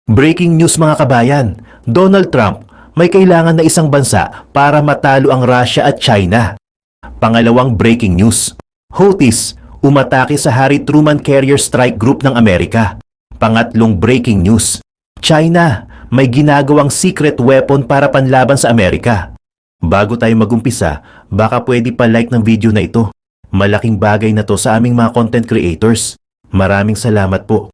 Breaking news mga kabayan, Donald Trump may kailangan na isang bansa para matalo ang Russia at China. Pangalawang breaking news, Houthis umatake sa Harry Truman Carrier Strike Group ng Amerika. Pangatlong breaking news, China may ginagawang secret weapon para panlaban sa Amerika. Bago tayo magumpisa, baka pwede pa like ng video na ito. Malaking bagay na to sa aming mga content creators. Maraming salamat po.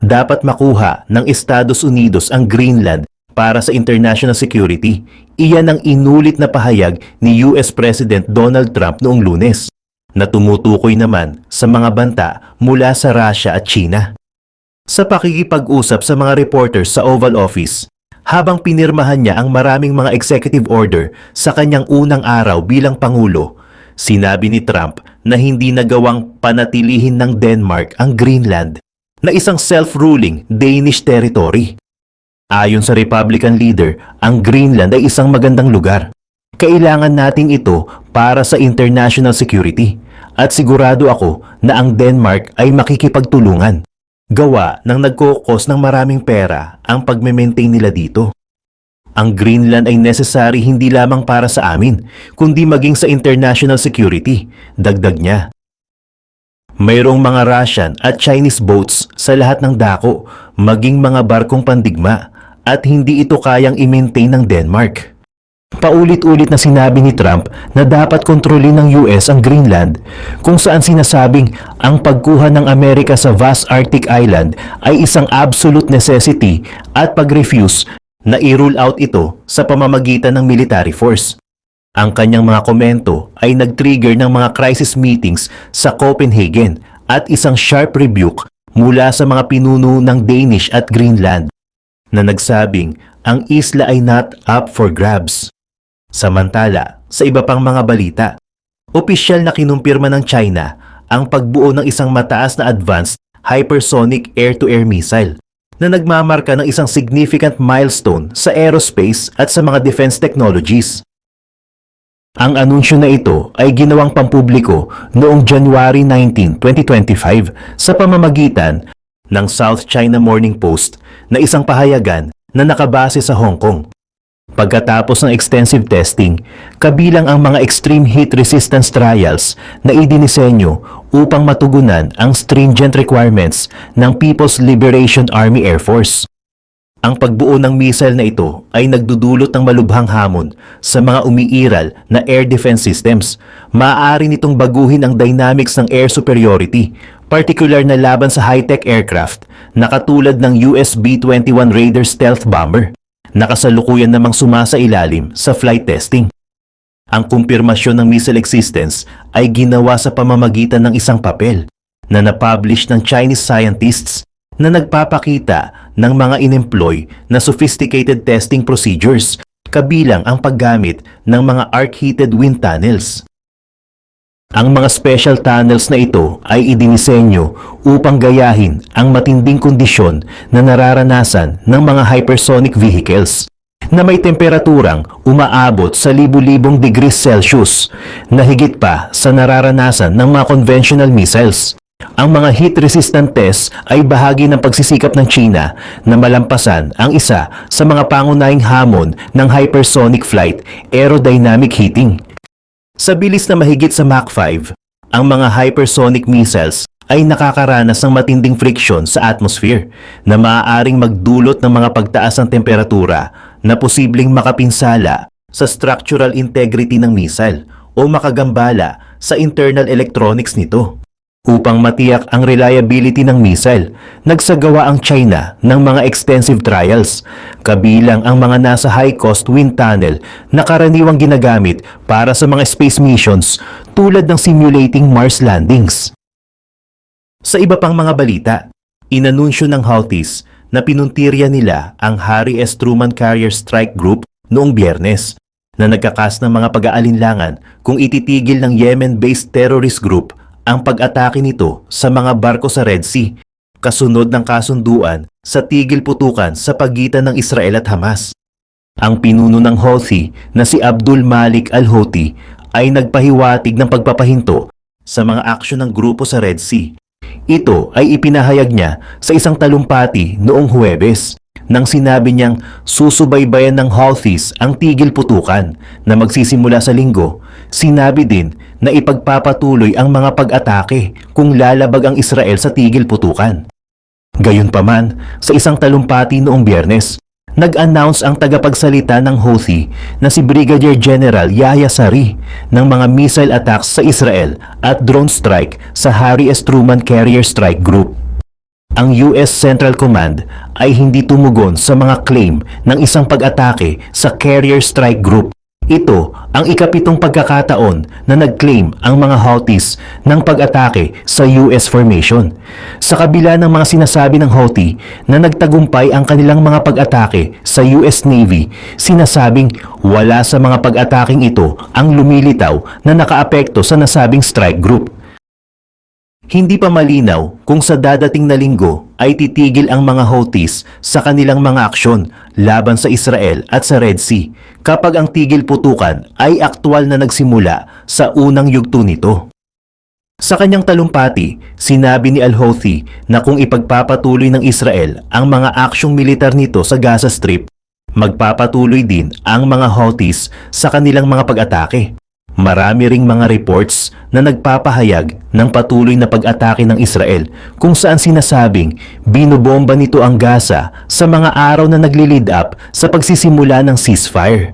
Dapat makuha ng Estados Unidos ang Greenland para sa international security. Iyan ang inulit na pahayag ni US President Donald Trump noong Lunes, na tumutukoy naman sa mga banta mula sa Russia at China. Sa pakikipag-usap sa mga reporters sa Oval Office, habang pinirmahan niya ang maraming mga executive order sa kanyang unang araw bilang Pangulo, sinabi ni Trump na hindi nagawang panatilihin ng Denmark ang Greenland na isang self-ruling Danish territory. Ayon sa Republican leader, ang Greenland ay isang magandang lugar. Kailangan nating ito para sa international security at sigurado ako na ang Denmark ay makikipagtulungan. Gawa ng nagkukos ng maraming pera ang pagme-maintain nila dito. Ang Greenland ay necessary hindi lamang para sa amin, kundi maging sa international security, dagdag niya. Mayroong mga Russian at Chinese boats sa lahat ng dako, maging mga barkong pandigma, at hindi ito kayang i-maintain ng Denmark. Paulit-ulit na sinabi ni Trump na dapat kontrolin ng US ang Greenland, kung saan sinasabing ang pagkuha ng Amerika sa vast Arctic Island ay isang absolute necessity at pag-refuse na i-rule out ito sa pamamagitan ng military force. Ang kanyang mga komento ay nag-trigger ng mga crisis meetings sa Copenhagen at isang sharp rebuke mula sa mga pinuno ng Danish at Greenland na nagsabing ang isla ay not up for grabs. Samantala, sa iba pang mga balita, opisyal na kinumpirma ng China ang pagbuo ng isang mataas na advanced hypersonic air-to-air missile na nagmamarka ng isang significant milestone sa aerospace at sa mga defense technologies. Ang anunsyo na ito ay ginawang pampubliko noong January 19, 2025 sa pamamagitan ng South China Morning Post na isang pahayagan na nakabase sa Hong Kong. Pagkatapos ng extensive testing, kabilang ang mga extreme heat resistance trials na idinisenyo upang matugunan ang stringent requirements ng People's Liberation Army Air Force. Ang pagbuo ng missile na ito ay nagdudulot ng malubhang hamon sa mga umiiral na air defense systems. Maaari nitong baguhin ang dynamics ng air superiority, particular na laban sa high-tech aircraft na katulad ng US B-21 Raider stealth bomber, na kasalukuyan namang sumasailalim sa flight testing. Ang kumpirmasyon ng missile existence ay ginawa sa pamamagitan ng isang papel na napublish ng Chinese scientists na nagpapakita ng mga in-employ na sophisticated testing procedures, kabilang ang paggamit ng mga arc-heated wind tunnels. Ang mga special tunnels na ito ay idinisenyo upang gayahin ang matinding kondisyon na nararanasan ng mga hypersonic vehicles na may temperaturang umaabot sa libu-libong degrees Celsius na higit pa sa nararanasan ng mga conventional missiles. Ang mga heat-resistant tests ay bahagi ng pagsisikap ng China na malampasan ang isa sa mga pangunahing hamon ng hypersonic flight, aerodynamic heating. Sa bilis na mahigit sa Mach 5, ang mga hypersonic missiles ay nakakaranas ng matinding friction sa atmosphere na maaaring magdulot ng mga pagtaas ng temperatura na posibleng makapinsala sa structural integrity ng missile o makagambala sa internal electronics nito. Upang matiyak ang reliability ng missile, nagsagawa ang China ng mga extensive trials, kabilang ang mga nasa high-cost wind tunnel na karaniwang ginagamit para sa mga space missions tulad ng simulating Mars landings. Sa iba pang mga balita, inanunsyo ng Houthis na pinuntirya nila ang Harry S. Truman Carrier Strike Group noong Biyernes, na nagkakas ng mga pag-aalinlangan kung ititigil ng Yemen-based terrorist group ang pag-atake nito sa mga barko sa Red Sea, kasunod ng kasunduan sa tigil putukan sa pagitan ng Israel at Hamas. Ang pinuno ng Houthi na si Abdul Malik al-Houthi ay nagpahiwatig ng pagpapahinto sa mga aksyon ng grupo sa Red Sea. Ito ay ipinahayag niya sa isang talumpati noong Huwebes nang sinabi niyang susubaybayan ng Houthis ang tigil putukan na magsisimula sa Linggo. Sinabi din na ipagpapatuloy ang mga pag-atake kung lalabag ang Israel sa tigil putukan. Gayunpaman, sa isang talumpati noong Biyernes, nag-announce ang tagapagsalita ng Houthi na si Brigadier General Yahya Saree ng mga missile attacks sa Israel at drone strike sa Harry S. Truman Carrier Strike Group. Ang US Central Command ay hindi tumugon sa mga claim ng isang pag-atake sa Carrier Strike Group. Ito ang ikapitong pagkakataon na nag-claim ang mga Houthis ng pag-atake sa US formation. Sa kabila ng mga sinasabi ng Houthi na nagtagumpay ang kanilang mga pag-atake sa US Navy, sinasabing wala sa mga pag-ataking ito ang lumilitaw na nakaapekto sa nasabing strike group. Hindi pa malinaw kung sa dadating na linggo ay titigil ang mga Houthis sa kanilang mga aksyon laban sa Israel at sa Red Sea kapag ang tigil putukan ay aktwal na nagsimula sa unang yugto nito. Sa kanyang talumpati, sinabi ni al-Houthi na kung ipagpapatuloy ng Israel ang mga aksyong militar nito sa Gaza Strip, magpapatuloy din ang mga Houthis sa kanilang mga pag-atake. Marami ring mga reports na nagpapahayag ng patuloy na pag-atake ng Israel kung saan sinasabing binobomba nito ang Gaza sa mga araw na nagli-lead up sa pagsisimula ng ceasefire.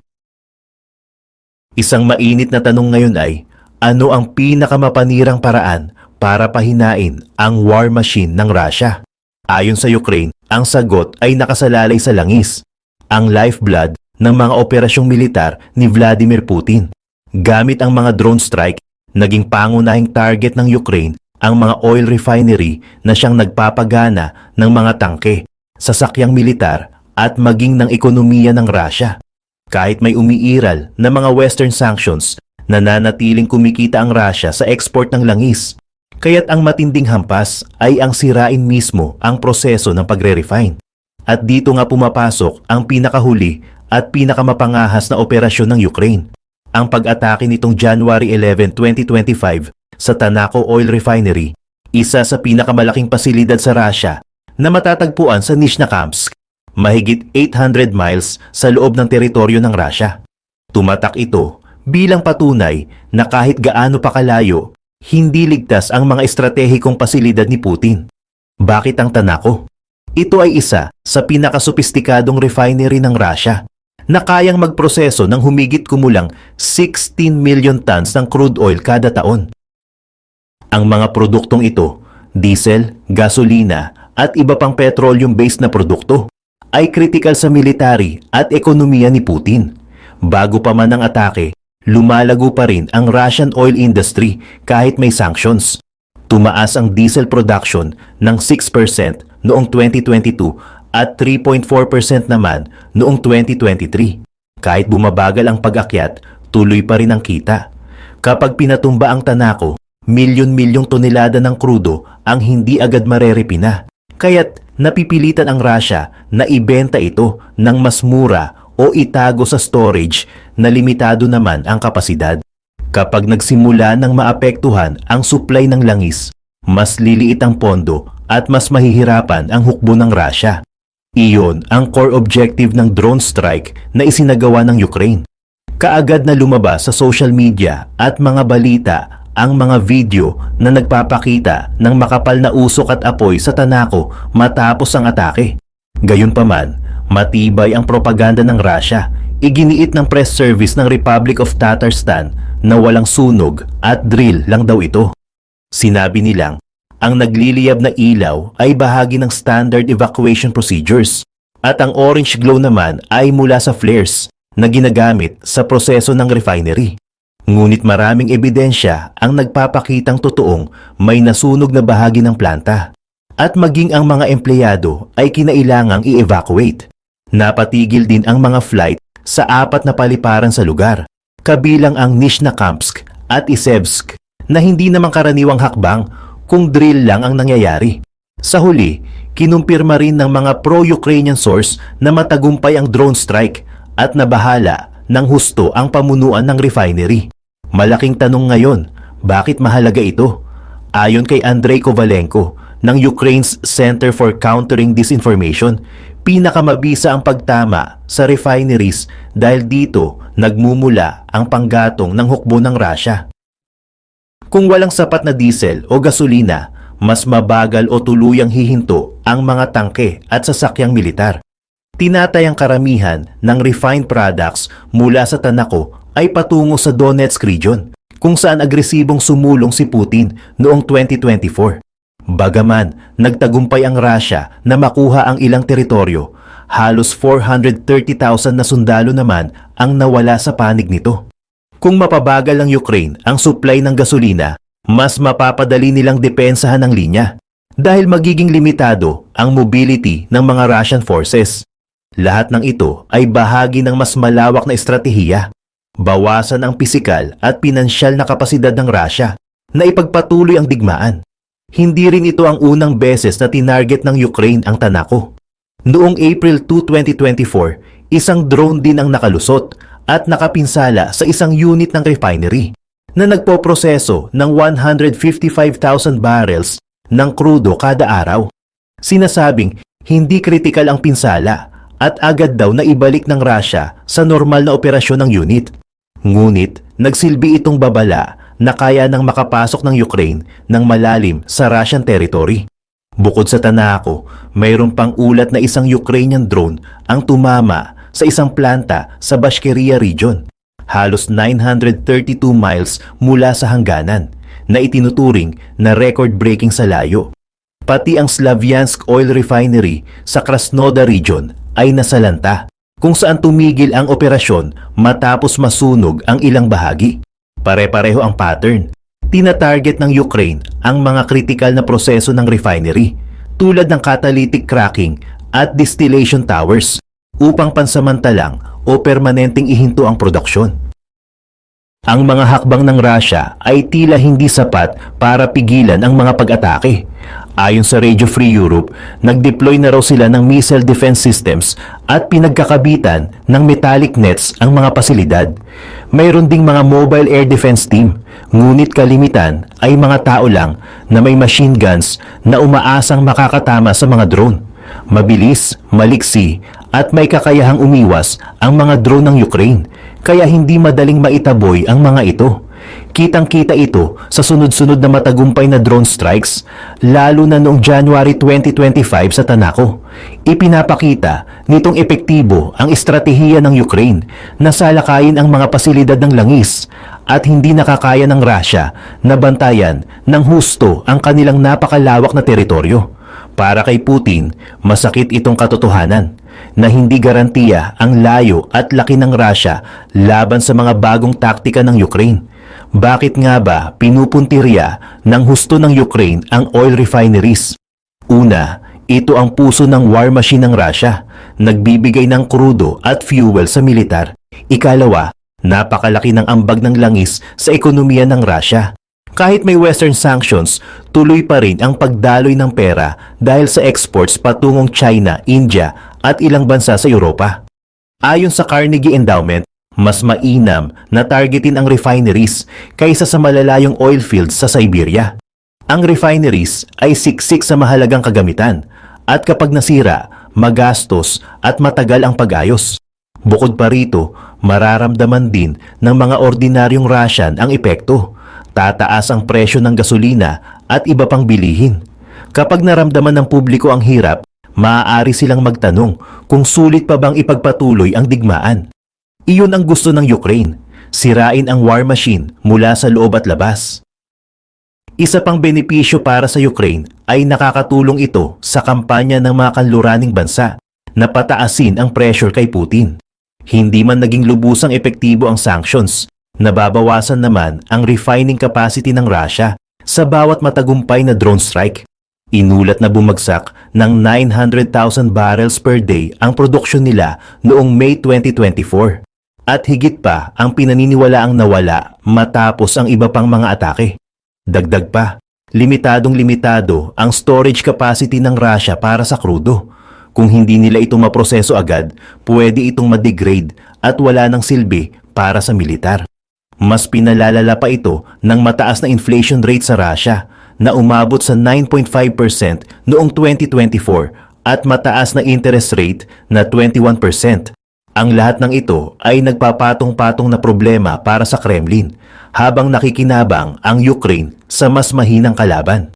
Isang mainit na tanong ngayon ay, ano ang pinakamapanirang paraan para pahinain ang war machine ng Russia? Ayon sa Ukraine, ang sagot ay nakasalalay sa langis, ang lifeblood ng mga operasyong militar ni Vladimir Putin. Gamit ang mga drone strike, naging pangunahing target ng Ukraine ang mga oil refinery na siyang nagpapagana ng mga tangke, sasakyang militar at maging ng ekonomiya ng Russia. Kahit may umiiral na mga Western sanctions, nananatiling kumikita ang Russia sa export ng langis. Kaya't ang matinding hampas ay ang sirain mismo ang proseso ng pagre-refine. At dito nga pumapasok ang pinakahuli at pinakamapangahas na operasyon ng Ukraine. Ang pag-atake nitong January 11, 2025 sa Tanaco Oil Refinery, isa sa pinakamalaking pasilidad sa Russia na matatagpuan sa Nizhnekamsk, mahigit 800 miles sa loob ng teritoryo ng Russia. Tumatak ito bilang patunay na kahit gaano pa kalayo, hindi ligtas ang mga estratehikong pasilidad ni Putin. Bakit ang Tanaco? Ito ay isa sa pinakasopistikadong refinery ng Russia na kayang magproseso ng humigit kumulang 16 million tons ng crude oil kada taon. Ang mga produktong ito, diesel, gasolina at iba pang petroleum-based na produkto, ay kritikal sa military at ekonomiya ni Putin. Bago pa man ang atake, lumalago pa rin ang Russian oil industry kahit may sanctions. Tumaas ang diesel production ng 6% noong 2022 at 3.4% naman noong 2023. Kahit bumabagal ang pag-akyat, tuloy pa rin ang kita. Kapag pinatumba ang Tanaco, milyon-milyong tonelada ng krudo ang hindi agad marerepina. Kaya't napipilitan ang Russia na ibenta ito ng mas mura o itago sa storage na limitado naman ang kapasidad. Kapag nagsimula ng maapektuhan ang supply ng langis, mas liliit ang pondo at mas mahihirapan ang hukbo ng Russia. Iyon ang core objective ng drone strike na isinagawa ng Ukraine. Kaagad na lumabas sa social media at mga balita ang mga video na nagpapakita ng makapal na usok at apoy sa Tanaco matapos ang atake. Gayunpaman, matibay ang propaganda ng Russia. Iginiit ng press service ng Republic of Tatarstan na walang sunog at drill lang daw ito. Sinabi nilang, ang nagliliyab na ilaw ay bahagi ng standard evacuation procedures at ang orange glow naman ay mula sa flares na ginagamit sa proseso ng refinery. Ngunit maraming ebidensya ang nagpapakitang totoong may nasunog na bahagi ng planta at maging ang mga empleyado ay kinailangang i-evacuate. Napatigil din ang mga flight sa 4 na paliparan sa lugar, kabilang ang Nizhnekamsk at Izhevsk na hindi naman karaniwang hakbang kung drill lang ang nangyayari. Sa huli, kinumpirma rin ng mga pro-Ukrainian source na matagumpay ang drone strike at nabahala ng husto ang pamunuan ng refinery. Malaking tanong ngayon, bakit mahalaga ito? Ayon kay Andrei Kovalenko ng Ukraine's Center for Countering Disinformation, pinakamabisa ang pagtama sa refineries dahil dito nagmumula ang panggatong ng hukbo ng Russia. Kung walang sapat na diesel o gasolina, mas mabagal o tuluyang hihinto ang mga tangke at sasakyang militar. Tinatayang karamihan ng refined products mula sa Tanako ay patungo sa Donetsk region, kung saan agresibong sumulong si Putin noong 2024. Bagaman nagtagumpay ang Russia na makuha ang ilang teritoryo, halos 430,000 na sundalo naman ang nawala sa panig nito. Kung mapabagal ng Ukraine ang supply ng gasolina, mas mapapadali nilang depensahan ang linya dahil magiging limitado ang mobility ng mga Russian forces. Lahat ng ito ay bahagi ng mas malawak na estratehiya. Bawasan ang pisikal at pinansyal na kapasidad ng Russia na ipagpatuloy ang digmaan. Hindi rin ito ang unang beses na tinarget ng Ukraine ang Tanako. Noong April 2, 2024, isang drone din ang nakalusot at nakapinsala sa isang unit ng refinery na nagpoproseso ng 155,000 barrels ng krudo kada araw. Sinasabing hindi kritikal ang pinsala at agad daw na ibalik ng Russia sa normal na operasyon ng unit. Ngunit nagsilbi itong babala na kaya nang makapasok ng Ukraine ng malalim sa Russian territory. Bukod sa Tanako, mayroon pang ulat na isang Ukrainian drone ang tumama sa isang planta sa Bashkiria region, halos 932 miles mula sa hangganan, na itinuturing na record-breaking sa layo. Pati ang Slavyansk Oil Refinery sa Krasnodar region ay nasalanta, kung saan tumigil ang operasyon matapos masunog ang ilang bahagi. Pare-pareho ang pattern. Tina-target ng Ukraine ang mga kritikal na proseso ng refinery, tulad ng catalytic cracking at distillation towers, upang pansamantalang o permanenteng ihinto ang produksyon. Ang mga hakbang ng Russia ay tila hindi sapat para pigilan ang mga pag-atake. Ayon sa Radio Free Europe, nag-deploy na raw sila ng missile defense systems at pinagkakabitan ng metallic nets ang mga pasilidad. Mayroon ding mga mobile air defense team, ngunit kalimitan ay mga tao lang na may machine guns na umaasang makakatama sa mga drone. Mabilis, maliksi at may kakayahang umiwas ang mga drone ng Ukraine, kaya hindi madaling maitaboy ang mga ito. Kitang-kita ito sa sunod-sunod na matagumpay na drone strikes, lalo na noong January 2025 sa Tanako. Ipinapakita nitong epektibo ang estratehiya ng Ukraine na salakayin ang mga pasilidad ng langis at hindi nakakaya ng Russia na bantayan ng husto ang kanilang napakalawak na teritoryo. Para kay Putin, masakit itong katotohanan na hindi garantiya ang layo at laki ng Russia laban sa mga bagong taktika ng Ukraine. Bakit nga ba pinupuntirya ng husto ng Ukraine ang oil refineries? Una, ito ang puso ng war machine ng Russia, nagbibigay ng krudo at fuel sa militar. Ikalawa, napakalaki ng ambag ng langis sa ekonomiya ng Russia. Kahit may Western sanctions, tuloy pa rin ang pagdaloy ng pera dahil sa exports patungong China, India at ilang bansa sa Europa. Ayon sa Carnegie Endowment, mas mainam na targetin ang refineries kaysa sa malalayong oil fields sa Siberia. Ang refineries ay siksik sa mahalagang kagamitan at kapag nasira, magastos at matagal ang pag-ayos. Bukod pa rito, mararamdaman din ng mga ordinaryong Russian ang epekto. Tataas ang presyo ng gasolina at iba pang bilihin. Kapag naramdaman ng publiko ang hirap, maaari silang magtanong kung sulit pa bang ipagpatuloy ang digmaan. Iyon ang gusto ng Ukraine, sirain ang war machine mula sa loob at labas. Isa pang benepisyo para sa Ukraine ay nakakatulong ito sa kampanya ng mga kanluraning bansa na pataasin ang pressure kay Putin. Hindi man naging lubusang epektibo ang sanctions, nababawasan naman ang refining capacity ng Russia sa bawat matagumpay na drone strike. Inulat na bumagsak ng 900,000 barrels per day ang produksyon nila noong May 2024. At higit pa ang pinaniniwalaang nawala matapos ang iba pang mga atake. Dagdag pa, limitadong-limitado ang storage capacity ng Russia para sa krudo. Kung hindi nila ito maproseso agad, pwede itong ma-degrade at wala ng silbi para sa militar. Mas pinalalala pa ito ng mataas na inflation rate sa Russia na umabot sa 9.5% noong 2024 at mataas na interest rate na 21%. Ang lahat ng ito ay nagpapatong-patong na problema para sa Kremlin habang nakikinabang ang Ukraine sa mas mahinang kalaban.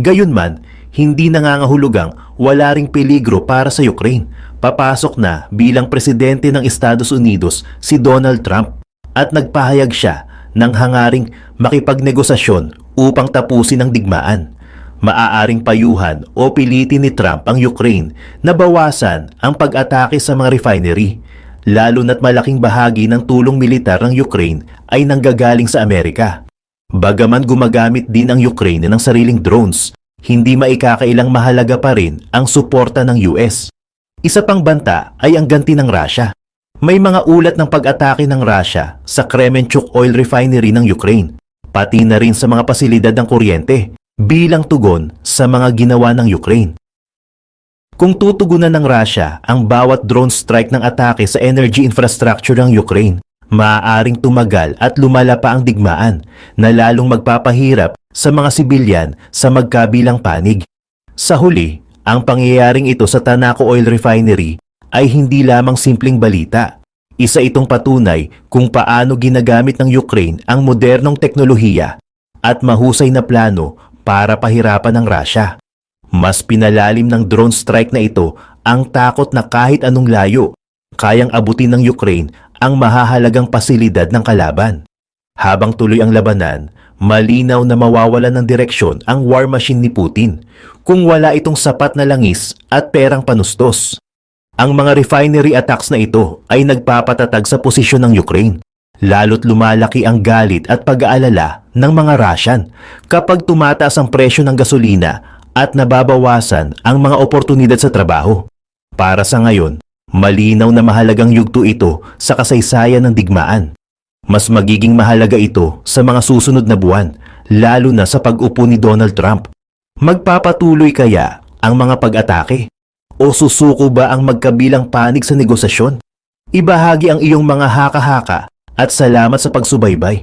Gayunman, hindi nangangahulugang wala ring peligro para sa Ukraine. Papasok na bilang presidente ng Estados Unidos si Donald Trump at nagpahayag siya ng hangaring makipagnegosasyon upang tapusin ang digmaan. Maaaring payuhan o pilitin ni Trump ang Ukraine na bawasan ang pag-atake sa mga refinery, lalo na't malaking bahagi ng tulong militar ng Ukraine ay nanggagaling sa Amerika. Bagaman gumagamit din ang Ukraine ng sariling drones, hindi maikakailang mahalaga pa rin ang suporta ng US. Isa pang banta ay ang ganti ng Russia. May mga ulat ng pag-atake ng Russia sa Kremenchuk Oil Refinery ng Ukraine, pati na rin sa mga pasilidad ng kuryente bilang tugon sa mga ginawa ng Ukraine. Kung tutugunan ng Russia ang bawat drone strike ng atake sa energy infrastructure ng Ukraine, maaaring tumagal at lumala pa ang digmaan na lalong magpapahirap sa mga sibilyan sa magkabilang panig. Sa huli, ang pangyayaring ito sa Tanaco Oil Refinery ay hindi lamang simpleng balita. Isa itong patunay kung paano ginagamit ng Ukraine ang modernong teknolohiya at mahusay na plano para pahirapan ng Russia. Mas pinalalim ng drone strike na ito ang takot na kahit anong layo, kayang abutin ng Ukraine ang mahahalagang pasilidad ng kalaban. Habang tuloy ang labanan, malinaw na mawawalan ng direksyon ang war machine ni Putin kung wala itong sapat na langis at perang panustos. Ang mga refinery attacks na ito ay nagpapatatag sa posisyon ng Ukraine, lalo't lumalaki ang galit at pag-aalala ng mga Russian kapag tumataas ang presyo ng gasolina at nababawasan ang mga oportunidad sa trabaho. Para sa ngayon, malinaw na mahalagang yugto ito sa kasaysayan ng digmaan. Mas magiging mahalaga ito sa mga susunod na buwan, lalo na sa pag-upo ni Donald Trump. Magpapatuloy kaya ang mga pag-atake? O susuko ba ang magkabilang panig sa negosasyon? Ibahagi ang iyong mga haka-haka at salamat sa pagsubaybay.